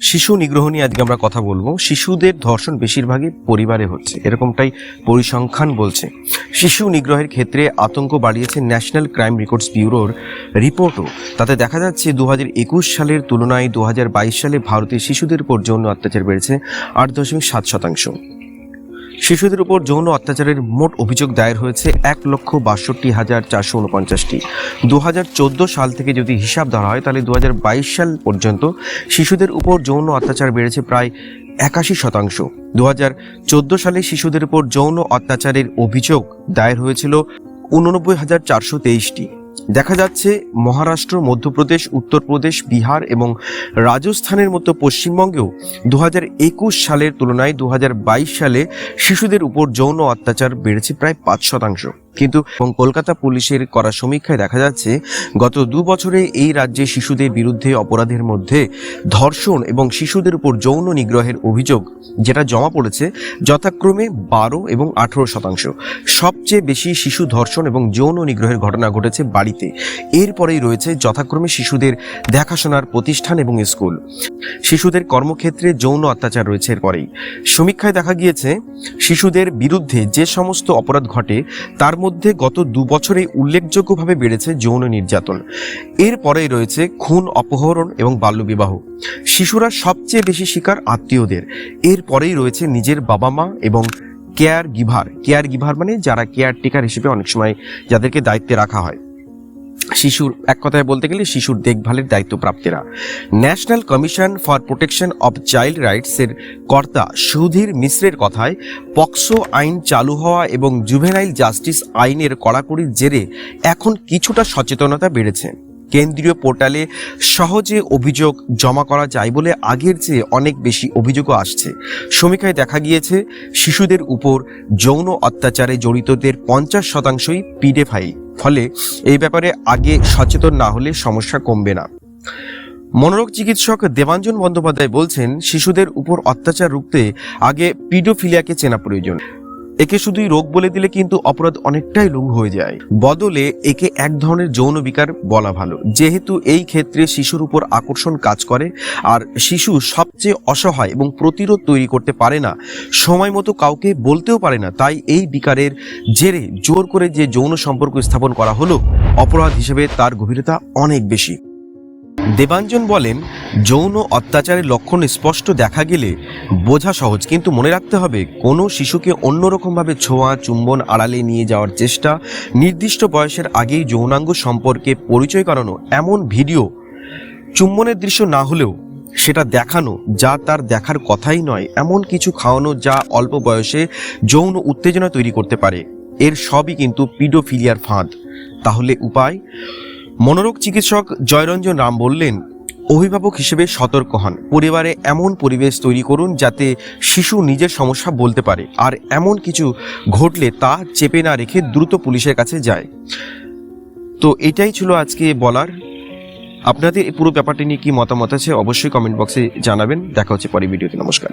শিশু নিগ্রহ নিয়ে আজকে আমরা কথা বলবো। শিশুদের ধর্ষণ বেশিরভাগই পরিবারে হচ্ছে, এরকমটাই পরিসংখ্যান বলছে। শিশু নিগ্রহের ক্ষেত্রে আতঙ্ক বাড়িয়েছে ন্যাশনাল ক্রাইম রেকর্ডস ব্যুরোর রিপোর্টও। তাতে দেখা যাচ্ছে 2021 সালের তুলনায় 2022 সালে ভারতের শিশুদের উপর যৌন অত্যাচার বেড়েছে 8.7%। শিশুদের উপর যৌন অত্যাচারের মোট অভিযোগ দায়ের হয়েছে 1,62,449টি। 2014 সাল থেকে যদি হিসাব ধরা হয় তাহলে 2022 সাল পর্যন্ত শিশুদের উপর যৌন অত্যাচার বেড়েছে প্রায় 81%। 2014 সালে শিশুদের উপর যৌন অত্যাচারের অভিযোগ দায়ের হয়েছিল 89,423টি। দেখা যাচ্ছে মহারাষ্ট্র, মধ্যপ্রদেশ, উত্তরপ্রদেশ, বিহার এবং রাজস্থানের মতো পশ্চিমবঙ্গেও 2021 সালের তুলনায় 2022 সালে শিশুদের উপর যৌন অত্যাচার বেড়েছে প্রায় 5%। কিন্তু কলকাতা পুলিশের করা সমীক্ষায় দেখা যাচ্ছে গত 2 বছরে এই রাজ্যে শিশুদের বিরুদ্ধে অপরাধের মধ্যে ধর্ষণ এবং শিশুদের উপর যৌন নিগ্রহের অভিযোগ যেটা জমা পড়েছে যথাক্রমে 12 এবং 18%। সবচেয়ে বেশি শিশু ধর্ষণ এবং যৌন নিগ্রহের ঘটনা ঘটেছে বাড়িতে, এরপরেই রয়েছে যথাক্রমে শিশুদের দেখাশোনার প্রতিষ্ঠান এবং স্কুল। শিশুদের কর্মক্ষেত্রে যৌন অত্যাচার রয়েছে এরপরেই। সমীক্ষায় দেখা গিয়েছে শিশুদের বিরুদ্ধে যে সমস্ত অপরাধ ঘটে তার মধ্যে গত 2 বছরে উল্লেখযোগ্যভাবে বেড়েছে যৌন নির্যাতন, এরপরেই রয়েছে খুন, অপহরণ এবং বাল্যবিবাহ। শিশুরা সবচেয়ে বেশি শিকার আত্মীয়দের, এরপরেই রয়েছে নিজের বাবা মা এবং কেয়ার গিভার মানে যারা কেয়ারটেকার হিসেবে অনেক সময় যাদেরকে দায়িত্বে রাখা হয়। শিশুর এক কথায় বলতে গেলে শিশুর দেখভালের দায়িত্বপ্রাপ্তেরা। National commission for protection of child রাইটসের কর্তা সুধীর মিশ্রের কথায় পক্সো আইন চালু হওয়া এবং জুভেনাইল জাস্টিস আইনের কড়াকড়ির জেরে এখন কিছুটা সচেতনতা বেড়েছে। কেন্দ্রীয় পোর্টালে সহজে অভিযোগ জমা করা যায় বলে আগের চেয়ে অনেক বেশি অভিযোগও আসছে। সমীক্ষায় দেখা গিয়েছে শিশুদের উপর যৌন অত্যাচারে জড়িতদের 50%ই পিডোফাইল। ফলে এই ব্যাপারে আগে সচেতন না হলে সমস্যা কমবে না। মনোরোগ চিকিৎসক দেবাঞ্জন বন্দ্যোপাধ্যায় বলছেন, শিশুদের উপর অত্যাচার রুখতে আগে পিডোফিলিয়াকে চেনা প্রয়োজন। একে শুধুই রোগ বলে দিলে কিন্তু অপরাধ অনেকটাই লঘু হয়ে যায়। বদলে একে এক ধরনের যৌন বিকার বলা ভালো, যেহেতু এই ক্ষেত্রে শিশুর উপর আকর্ষণ কাজ করে আর শিশু সবচেয়ে অসহায় এবং প্রতিরোধ তৈরি করতে পারে না, সময় মতো কাউকে বলতেও পারে না। তাই এই বিকারের জেরে জোর করে যে যৌন সম্পর্ক স্থাপন করা হলো, অপরাধ হিসেবে তার গভীরতা অনেক বেশি। দেবাঞ্জন বলেন, যৌন অত্যাচারের লক্ষণ স্পষ্ট দেখা গেলে বোঝা সহজ, কিন্তু মনে রাখতে হবে কোনো শিশুকে অন্যরকমভাবে ছোঁয়া, চুম্বন, আড়ালে নিয়ে যাওয়ার চেষ্টা, নির্দিষ্ট বয়সের আগেই যৌনাঙ্গ সম্পর্কে পরিচয় করানো, এমন ভিডিও চুম্বনের দৃশ্য না হলেও সেটা দেখানো যা তার দেখার কথাই নয়, এমন কিছু খাওয়ানো যা অল্প বয়সে যৌন উত্তেজনা তৈরি করতে পারে, এর সবই কিন্তু পিডোফিলিয়ার ফাঁদ। তাহলে উপায়? মনোরোগ চিকিৎসক জয়রঞ্জন রাম বললেন, অভিভাবক হিসেবে সতর্ক হন। পরিবারে এমন পরিবেশ তৈরি করুন যাতে শিশু নিজের সমস্যা বলতে পারে, আর এমন কিছু ঘটলে তা চেপে না রেখে দ্রুত পুলিশের কাছে যায়। তো এটাই ছিল আজকে বলার। আপনাদের এই পুরো ব্যাপারটি নিয়ে কি মতামত আছে অবশ্যই কমেন্ট বক্সে জানাবেন। দেখা হচ্ছে পরের ভিডিওতে। নমস্কার।